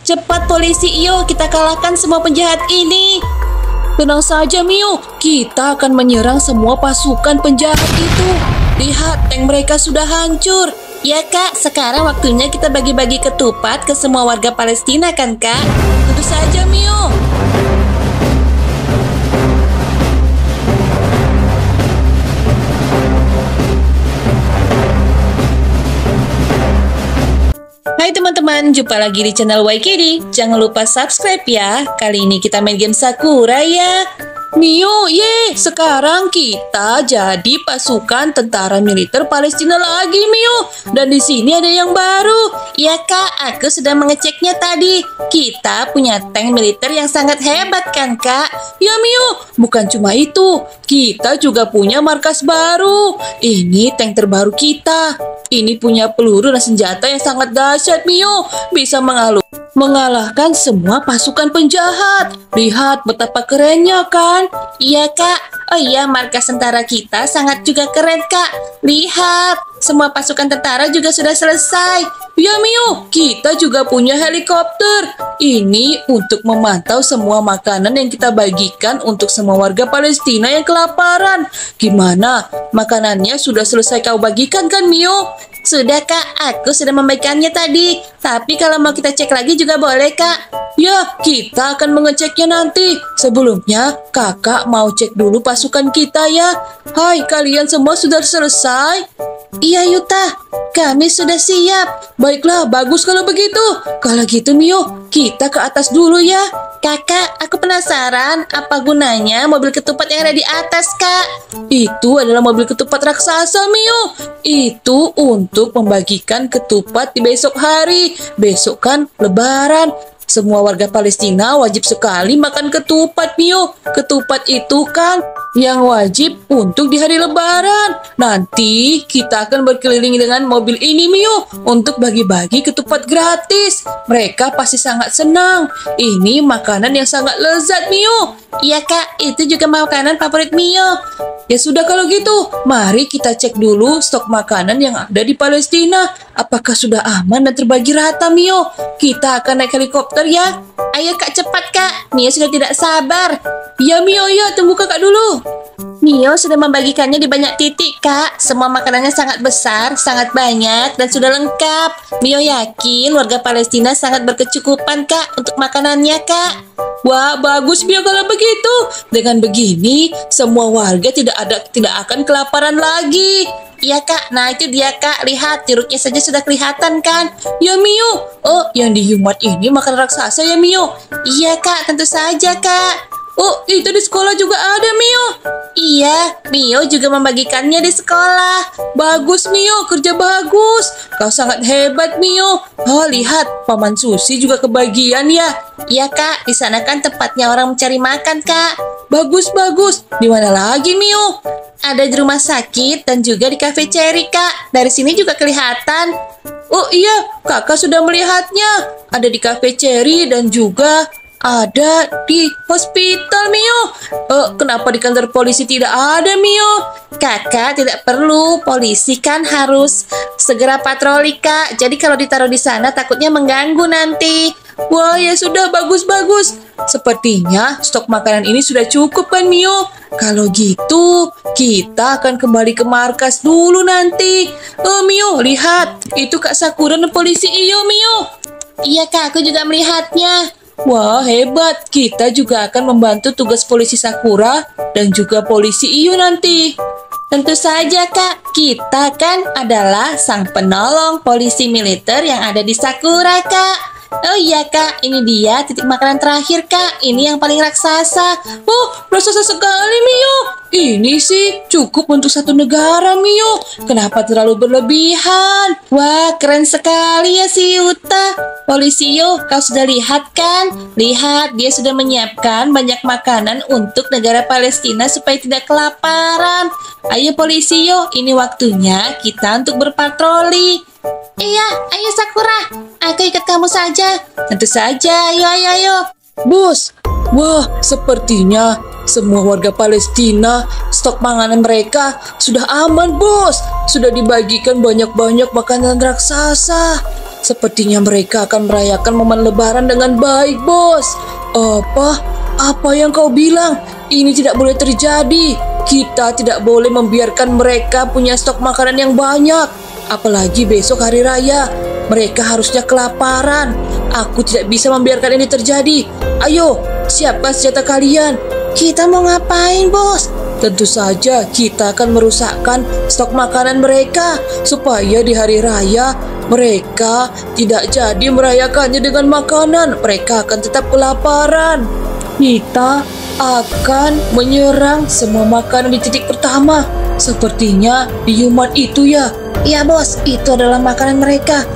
Cepat polisi, yuk kita kalahkan semua penjahat ini. Tenang saja Mio, kita akan menyerang semua pasukan penjahat itu. Lihat, tank mereka sudah hancur. Ya kak, sekarang waktunya kita bagi-bagi ketupat ke semua warga Palestina kan kak? Tentu saja Mio. Hai teman-teman, jumpa lagi di channel YKD. Jangan lupa subscribe ya. Kali ini kita main game Sakura ya. Mio, sekarang kita jadi pasukan tentara militer Palestina lagi, Mio. Dan di sini ada yang baru. Ya kak, aku sudah mengeceknya tadi. Kita punya tank militer yang sangat hebat kan kak? Ya Mio, bukan cuma itu. Kita juga punya markas baru. Ini tank terbaru kita. Ini punya peluru dan senjata yang sangat dahsyat, Mio. Bisa mengalahkan semua pasukan penjahat. Lihat betapa kerennya kan? Iya kak. Oh iya, markas tentara kita sangat juga keren kak. Lihat, semua pasukan tentara juga sudah selesai. Ya Mio, kita juga punya helikopter. Ini untuk memantau semua makanan yang kita bagikan untuk semua warga Palestina yang kelaparan. Gimana? Makanannya sudah selesai kau bagikan kan Mio? Sudah kak, aku sudah membagikannya tadi. Tapi kalau mau kita cek lagi juga boleh kak. Ya, kita akan mengeceknya nanti. Sebelumnya, kakak mau cek dulu pasukan kita ya. Hai, kalian semua sudah selesai? Iya Yuta, kami sudah siap. Baiklah, bagus kalau begitu. Kalau gitu Mio, kita ke atas dulu ya. Kakak, aku penasaran apa gunanya mobil ketupat yang ada di atas kak? Itu adalah mobil ketupat raksasa Mio. Itu untuk membagikan ketupat di besok hari. Besok kan lebaran. Semua warga Palestina wajib sekali makan ketupat, Mio. Ketupat itu kan yang wajib untuk di hari lebaran. Nanti kita akan berkeliling dengan mobil ini, Mio, untuk bagi-bagi ketupat gratis. Mereka pasti sangat senang. Ini makanan yang sangat lezat, Mio. Iya, Kak. Itu juga makanan favorit Mio. Ya sudah kalau gitu, mari kita cek dulu stok makanan yang ada di Palestina. Apakah sudah aman dan terbagi rata, Mio? Kita akan naik helikopter ya. Ayo kak, cepat kak. Mio sudah tidak sabar. Ya Mio, ya tunggu kakak dulu. Mio sudah membagikannya di banyak titik kak. Semua makanannya sangat besar, sangat banyak, dan sudah lengkap. Mio yakin warga Palestina sangat berkecukupan kak untuk makanannya kak. Wah, bagus Mio kalau begitu. Dengan begini, semua warga tidak akan kelaparan lagi. Iya kak, nah itu dia kak. Lihat, jeruknya saja sudah kelihatan kan? Ya Mio. Oh, yang di Yumat ini makan raksasa ya Mio? Iya kak, tentu saja kak. Oh, itu di sekolah juga ada Mio. Iya, Mio juga membagikannya di sekolah. Bagus Mio, kerja bagus. Kau sangat hebat Mio. Oh, lihat, Paman Susi juga kebagian ya. Iya kak, di sana kan tempatnya orang mencari makan kak. Bagus. Di mana lagi Mio? Ada di rumah sakit dan juga di cafe Cherry kak. Dari sini juga kelihatan. Oh iya, kakak sudah melihatnya. Ada di cafe Cherry dan juga ada di hospital Mio. Kenapa di kantor polisi tidak ada Mio? Kakak tidak perlu, polisi kan harus segera patroli kak. Jadi kalau ditaruh di sana takutnya mengganggu nanti. Wah ya sudah, bagus. Sepertinya stok makanan ini sudah cukup kan Mio? Kalau gitu kita akan kembali ke markas dulu nanti. Mio, lihat, itu Kak Sakura dan polisi iyo Mio. Iya kak, aku juga melihatnya. Wah hebat, kita juga akan membantu tugas polisi Sakura dan juga polisi Iyo nanti. Tentu saja kak, kita kan adalah sang penolong polisi militer yang ada di Sakura kak. Oh iya kak, ini dia titik makanan terakhir kak. Ini yang paling raksasa. Oh, raksasa sekali Mio. Ini sih cukup untuk satu negara Mio. Kenapa terlalu berlebihan? Wah, keren sekali ya si Yuta. Polisi Yo, kau sudah lihat kan? Lihat, dia sudah menyiapkan banyak makanan untuk negara Palestina supaya tidak kelaparan. Ayo polisi Yo, ini waktunya kita untuk berpatroli. Iya, ayo Sakura. Aku ikut kamu saja. Tentu saja, ayo. Bos, wah sepertinya semua warga Palestina stok makanan mereka sudah aman bos. Sudah dibagikan banyak-banyak makanan raksasa. Sepertinya mereka akan merayakan momen lebaran dengan baik, bos. Apa? Apa yang kau bilang? Ini tidak boleh terjadi. Kita tidak boleh membiarkan mereka punya stok makanan yang banyak. Apalagi besok hari raya. Mereka harusnya kelaparan. Aku tidak bisa membiarkan ini terjadi. Ayo, siapkan senjata kalian. Kita mau ngapain, bos? Tentu saja kita akan merusakkan stok makanan mereka supaya di hari raya mereka tidak jadi merayakannya dengan makanan. Mereka akan tetap kelaparan. Kita akan menyerang semua makanan di titik pertama. Sepertinya di Yumat itu ya. Iya bos, itu adalah makanan mereka.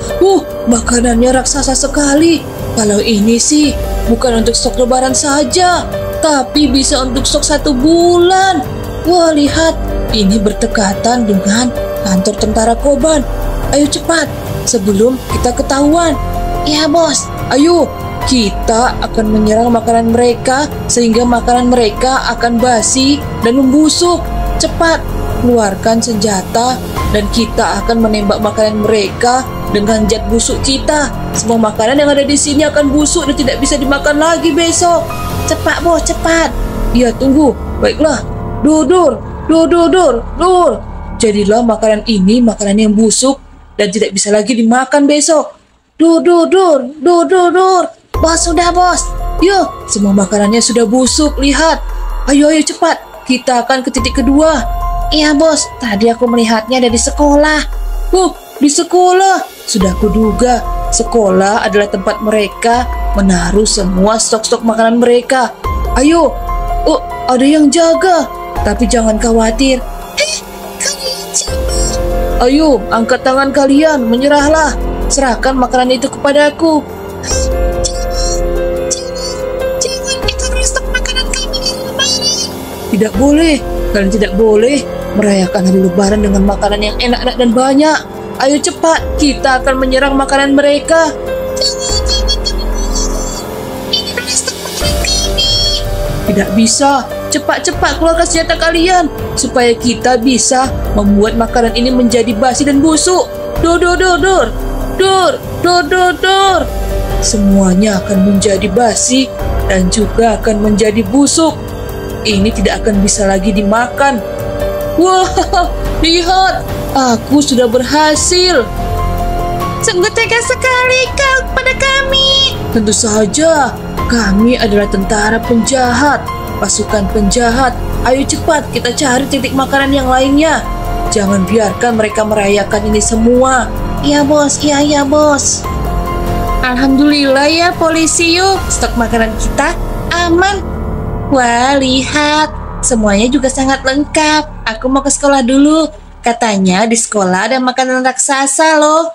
Makanannya raksasa sekali. Kalau ini sih bukan untuk stok lebaran saja, tapi bisa untuk stok 1 bulan. Wah, lihat, ini berdekatan dengan kantor tentara Koban. Ayo cepat, sebelum kita ketahuan. Iya bos. Ayo, kita akan menyerang makanan mereka sehingga makanan mereka akan basi dan membusuk. Cepat, keluarkan senjata dan kita akan menembak makanan mereka dengan zat busuk kita. Semua makanan yang ada di sini akan busuk dan tidak bisa dimakan lagi besok. Cepat bos, cepat. Ya, tunggu. Baiklah. Dur. Jadilah makanan ini makanan yang busuk dan tidak bisa lagi dimakan besok. Dur. Bos, sudah bos. Yuk, semua makanannya sudah busuk, lihat. Ayo cepat. Kita akan ke titik kedua. Iya bos, tadi aku melihatnya ada di sekolah. Di sekolah? Sudah kuduga, sekolah adalah tempat mereka menaruh semua stok-stok makanan mereka. Ayo, ada yang jaga. Tapi jangan khawatir. Kalian siapa? Ayo, angkat tangan kalian, menyerahlah. Serahkan makanan itu kepadaku. Jangan, itu adalah stok makanan kami di lebaran. Tidak boleh, kalian tidak boleh merayakan hari lebaran dengan makanan yang enak dan banyak. Ayo cepat, kita akan menyerang makanan mereka. Jangan. Ini adalah stok makanan kami. Tidak bisa. Cepat keluarkan senjata kalian supaya kita bisa membuat makanan ini menjadi basi dan busuk. Dur. Semuanya akan menjadi basi dan juga akan menjadi busuk. Ini tidak akan bisa lagi dimakan. Wah, lihat, aku sudah berhasil. Sungguh tega sekali kau pada kami. Tentu saja, kami adalah tentara penjahat. Pasukan penjahat, ayo cepat kita cari titik makanan yang lainnya. Jangan biarkan mereka merayakan ini semua. Iya bos. Alhamdulillah ya polisi yuk, stok makanan kita aman. Wah, lihat, semuanya juga sangat lengkap. Aku mau ke sekolah dulu. Katanya di sekolah ada makanan raksasa loh.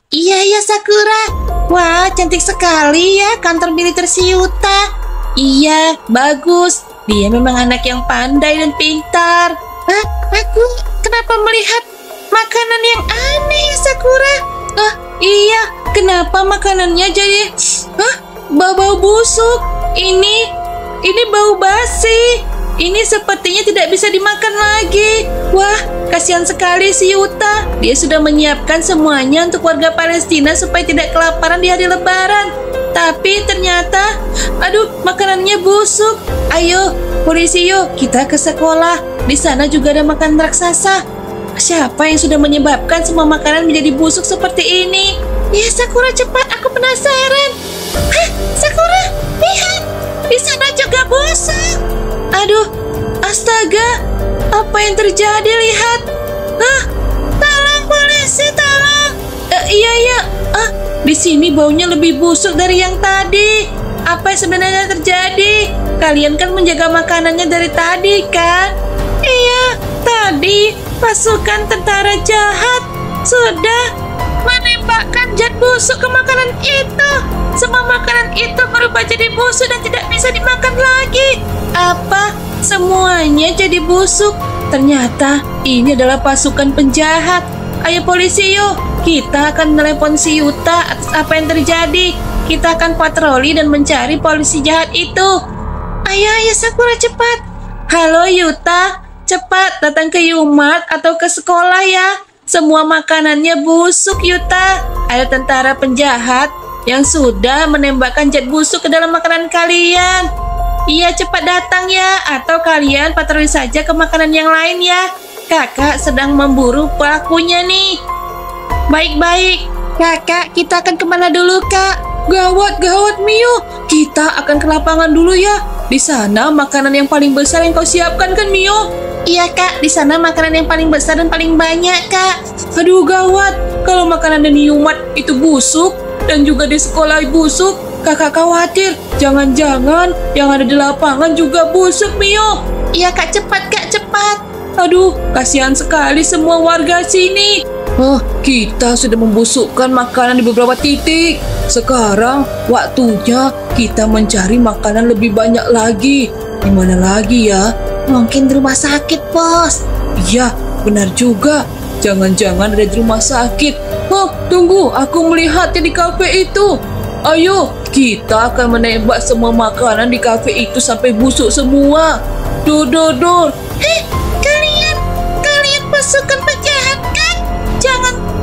Iya Sakura. Wah, cantik sekali ya kantor militer si Yuta. Iya, bagus. Dia memang anak yang pandai dan pintar. Aku kenapa melihat makanan yang aneh ya, Sakura? Iya, kenapa makanannya jadi bau busuk? Ini bau basi. Ini sepertinya tidak bisa dimakan lagi. Wah, kasihan sekali si Yuta. Dia sudah menyiapkan semuanya untuk warga Palestina supaya tidak kelaparan di hari lebaran. Tapi ternyata, makanannya busuk. Ayo, polisi yuk, kita ke sekolah. Di sana juga ada makanan raksasa. Siapa yang sudah menyebabkan semua makanan menjadi busuk seperti ini? Ya, Sakura, cepat, aku penasaran. Sakura, lihat, di sana juga busuk. Astaga, apa yang terjadi? Lihat. Tolong polisi, tolong. Iya. Di sini baunya lebih busuk dari yang tadi. Apa yang sebenarnya terjadi? Kalian kan menjaga makanannya dari tadi, kan? Iya, tadi pasukan tentara jahat sudah menembakkan zat busuk ke makanan itu. Semua makanan itu berubah jadi busuk dan tidak bisa dimakan lagi. Apa? Semuanya jadi busuk? Ternyata ini adalah pasukan penjahat. Ayo polisi yuk, kita akan menelepon si Yuta atas apa yang terjadi. Kita akan patroli dan mencari polisi jahat itu. Ayo Sakura, cepat. Halo Yuta, cepat datang ke Yumat atau ke sekolah ya. Semua makanannya busuk Yuta. ada tentara penjahat yang sudah menembakkan zat busuk ke dalam makanan kalian. Iya, cepat datang ya, atau kalian patroli saja ke makanan yang lain ya. Kakak sedang memburu pelakunya nih. Baik-baik, kakak, kita akan kemana dulu, Kak? Gawat, Mio. Kita akan ke lapangan dulu ya. Di sana makanan yang paling besar yang kau siapkan kan, Mio? Iya, Kak. Di sana makanan yang paling besar dan paling banyak, Kak. Aduh, gawat. Kalau makanan di Yumat itu busuk dan juga di sekolah busuk, kakak khawatir. Jangan-jangan yang ada di lapangan juga busuk, Mio. Iya, Kak. Cepat, Kak. Cepat. Aduh, kasihan sekali semua warga sini. Kita sudah membusukkan makanan di beberapa titik. Sekarang waktunya kita mencari makanan lebih banyak lagi. Di mana lagi ya? Mungkin di rumah sakit, Bos. Iya, benar juga. Jangan-jangan ada di rumah sakit. Tunggu, aku melihatnya di kafe itu. Ayo, kita akan menembak semua makanan di kafe itu sampai busuk semua. Dor. Kalian pasukan penjahat kan?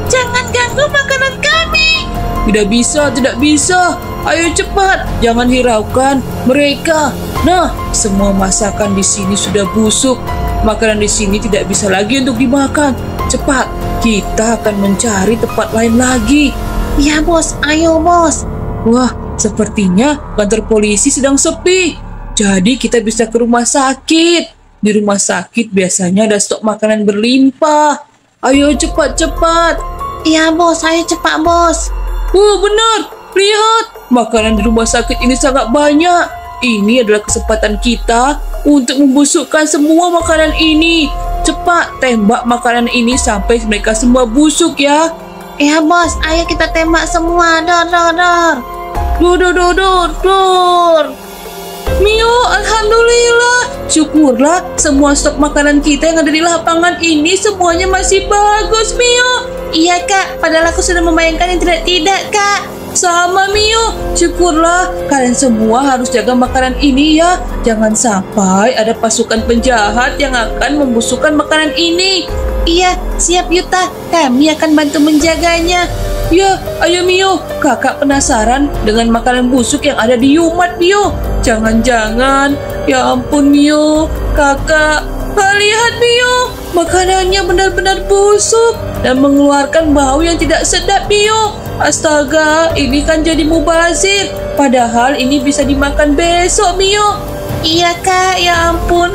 Jangan ganggu makanan kami. Tidak bisa. Ayo cepat, jangan hiraukan mereka. Nah, semua masakan di sini sudah busuk. Makanan di sini tidak bisa lagi untuk dimakan. Cepat, kita akan mencari tempat lain lagi. Ya, Bos. Ayo, Bos. Wah, sepertinya kantor polisi sedang sepi. Jadi kita bisa ke rumah sakit. Di rumah sakit biasanya ada stok makanan berlimpah. Ayo cepat. Iya, Bos. Ayo cepat, Bos. Benar. Lihat, makanan di rumah sakit ini sangat banyak. Ini adalah kesempatan kita untuk membusukkan semua makanan ini. Cepat tembak makanan ini sampai mereka semua busuk ya. Iya, Bos. Ayo kita tembak semua. Dor. Mio, alhamdulillah. Syukurlah semua stok makanan kita yang ada di lapangan ini semuanya masih bagus, Mio. Iya, Kak. Padahal aku sudah membayangkan yang tidak, Kak. Sama, Mio. Syukurlah kalian semua harus jaga makanan ini ya. Jangan sampai ada pasukan penjahat yang akan membusukkan makanan ini. Iya, siap Yuta. Kami akan bantu menjaganya. Ya, ayo Mio. Kakak penasaran dengan makanan busuk yang ada di Yumat, Mio. Jangan-jangan. Ya ampun, Mio. Kakak, lihat Mio. Makanannya benar-benar busuk dan mengeluarkan bau yang tidak sedap, Mio. Astaga, ini kan jadi mubazir. Padahal ini bisa dimakan besok, Mio. Iya, Kak. Ya ampun.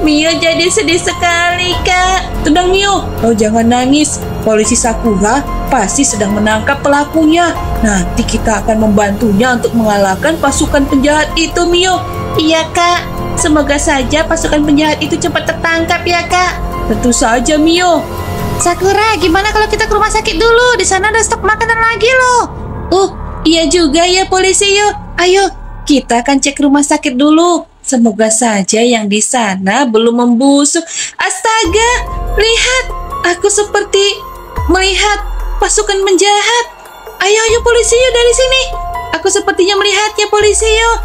Mio jadi sedih sekali, Kak. Tenang, Mio. Kau jangan nangis. Polisi Sakura pasti sedang menangkap pelakunya. Nanti kita akan membantunya untuk mengalahkan pasukan penjahat itu, Mio. Iya, Kak. Semoga saja pasukan penjahat itu cepat tertangkap ya, Kak. Tentu saja, Mio. Sakura, gimana kalau kita ke rumah sakit dulu? Di sana ada stok makanan lagi loh. Iya juga ya, polisi. Yuk. Ayo, kita akan cek rumah sakit dulu. Semoga saja yang di sana belum membusuk. Astaga, lihat. Aku seperti melihat pasukan penjahat. Ayo polisi, yuk dari sini. Aku sepertinya melihatnya, polisi. Yuk.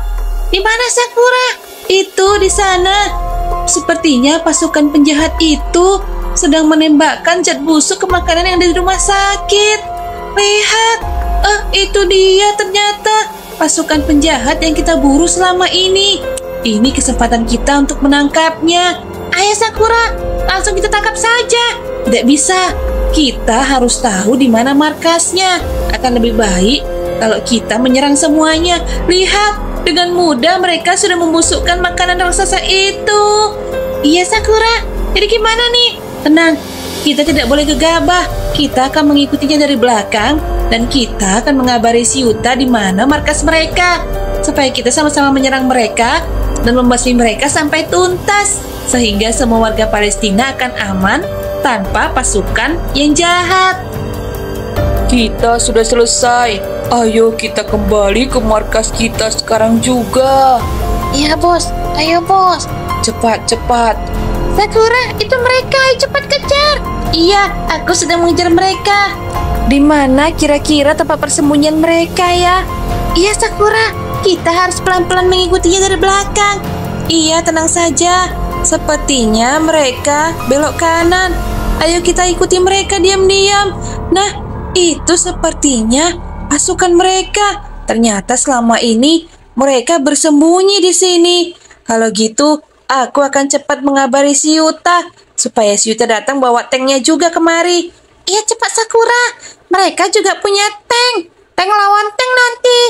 Di mana Sakura? Itu di sana. Sepertinya pasukan penjahat itu sedang menembakkan zat busuk ke makanan yang ada di rumah sakit. Lihat, itu dia ternyata pasukan penjahat yang kita buru selama ini. Ini kesempatan kita untuk menangkapnya. Ayo Sakura, langsung kita tangkap saja. Tidak bisa, kita harus tahu di mana markasnya. Akan lebih baik kalau kita menyerang semuanya. Lihat, dengan mudah mereka sudah membusukkan makanan raksasa itu. Iya Sakura, jadi gimana nih? Tenang, kita tidak boleh gegabah. Kita akan mengikutinya dari belakang dan kita akan mengabari si Yuta di mana markas mereka, supaya kita sama-sama menyerang mereka dan membasmi mereka sampai tuntas, sehingga semua warga Palestina akan aman tanpa pasukan yang jahat. Kita sudah selesai. Ayo kita kembali ke markas kita sekarang juga. Iya bos, ayo bos. Cepat. Sakura, itu mereka, ayo cepat kejar. Iya, aku sedang mengejar mereka. Di mana kira-kira tempat persembunyian mereka ya? Iya Sakura, kita harus pelan-pelan mengikutinya dari belakang. Iya, tenang saja. Sepertinya mereka belok kanan. Ayo kita ikuti mereka diam-diam. Nah, Itu sepertinya pasukan mereka. Ternyata selama ini mereka bersembunyi di sini. Kalau gitu, aku akan cepat mengabari si Yuta supaya si Yuta datang bawa tanknya juga kemari. Iya, cepat Sakura. Mereka juga punya tank. Tank lawan tank nanti.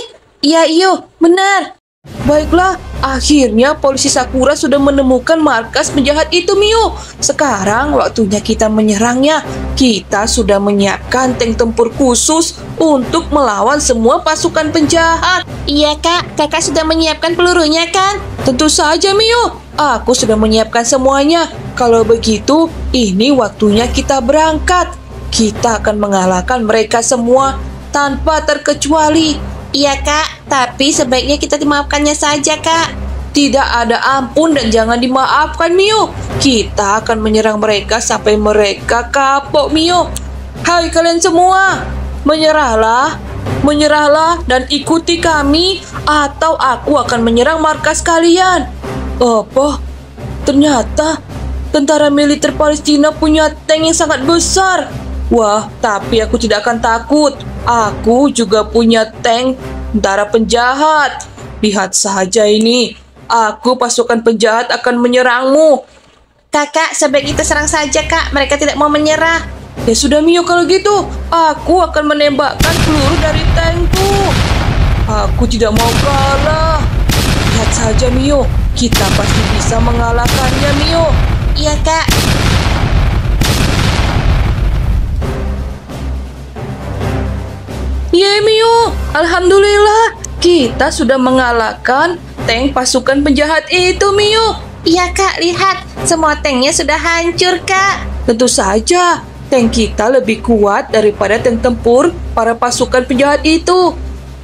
Iya, iyo, benar. Baiklah, akhirnya polisi Sakura sudah menemukan markas penjahat itu, Mio. Sekarang waktunya kita menyerangnya. Kita sudah menyiapkan tank tempur khusus untuk melawan semua pasukan penjahat. Iya, Kak. Kakak sudah menyiapkan pelurunya, kan? Tentu saja, Mio. Aku sudah menyiapkan semuanya. Kalau begitu, ini waktunya kita berangkat. Kita akan mengalahkan mereka semua tanpa terkecuali. Iya, Kak, tapi sebaiknya kita dimaafkannya saja, Kak. Tidak ada ampun dan jangan dimaafkan, Mio. Kita akan menyerang mereka sampai mereka kapok, Mio. Hai kalian semua, menyerahlah, menyerahlah dan ikuti kami atau aku akan menyerang markas kalian. Apa? Ternyata tentara militer Palestina punya tank yang sangat besar. Wah, tapi aku tidak akan takut. Aku juga punya tank tentara penjahat. Lihat saja ini. Aku pasukan penjahat akan menyerangmu. Kakak, sebaik kita serang saja, Kak. Mereka tidak mau menyerah. Ya sudah, Mio, kalau gitu. Aku akan menembakkan peluru dari tankku. Aku tidak mau kalah. Lihat saja, Mio. Kita pasti bisa mengalahkannya, Mio. Iya, Kak. Yeay, Mio, alhamdulillah kita sudah mengalahkan tank pasukan penjahat itu, Mio. Iya, Kak, lihat semua tanknya sudah hancur, Kak. Tentu saja tank kita lebih kuat daripada tank tempur para pasukan penjahat itu.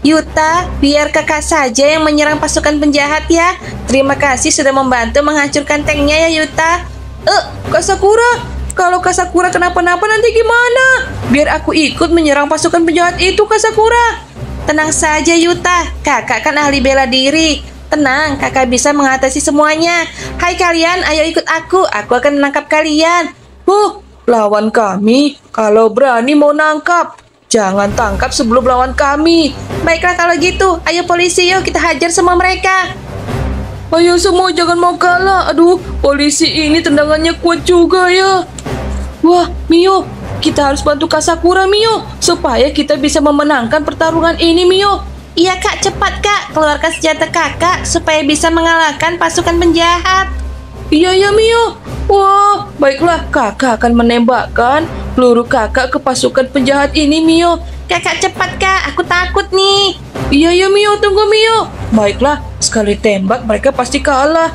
Yuta, biar kakak saja yang menyerang pasukan penjahat ya. Terima kasih sudah membantu menghancurkan tanknya ya, Yuta. Kak Sakura, kalau Kak Sakura kenapa-napa nanti gimana? Biar aku ikut menyerang pasukan penjahat itu, Kak Sakura. Tenang saja, Yuta. Kakak kan ahli bela diri. Tenang, kakak bisa mengatasi semuanya. Hai kalian, ayo ikut aku. Aku akan menangkap kalian. Lawan kami. Kalau berani mau nangkap, jangan tangkap sebelum lawan kami. Baiklah kalau gitu. Ayo polisi, yuk kita hajar semua mereka. Ayo semua jangan mau kalah. Aduh, polisi ini tendangannya kuat juga ya. Wah, Mio, kita harus bantu Kak Sakura, Mio, supaya kita bisa memenangkan pertarungan ini, Mio. Iya, Kak, cepat, Kak. Keluarkan senjata kakak supaya bisa mengalahkan pasukan penjahat. Iya, ya, Mio. Wah, baiklah, kakak akan menembakkan peluru kakak ke pasukan penjahat ini, Mio. Kakak cepat, Kak. Aku takut nih. Iya, ya, Mio. Tunggu, Mio. Baiklah, sekali tembak mereka pasti kalah.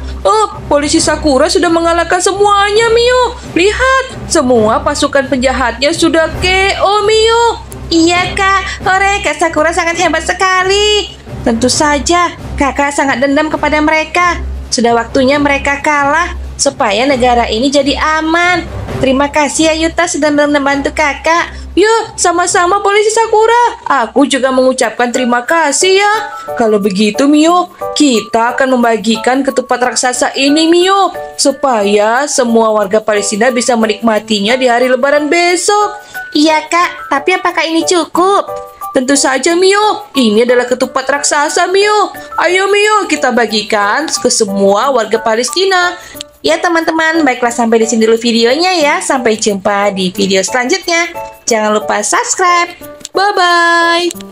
Polisi Sakura sudah mengalahkan semuanya, Mio. Lihat, semua pasukan penjahatnya sudah KO, Mio. Iya, Kak. Hore, Kak Sakura sangat hebat sekali. Tentu saja, kakak sangat dendam kepada mereka. Sudah waktunya mereka kalah supaya negara ini jadi aman. Terima kasih ya Yuta sudah membantu kakak. Ya, sama-sama polisi Sakura. Aku juga mengucapkan terima kasih ya. Kalau begitu, Mio, kita akan membagikan ketupat raksasa ini, Mio, supaya semua warga Palestina bisa menikmatinya di hari Lebaran besok. Iya, Kak. Tapi apakah ini cukup? Tentu saja, Mio. Ini adalah ketupat raksasa, Mio. Ayo, Mio, kita bagikan ke semua warga Palestina. Ya teman-teman, baiklah sampai di sini dulu videonya ya. Sampai jumpa di video selanjutnya. Jangan lupa subscribe. Bye-bye.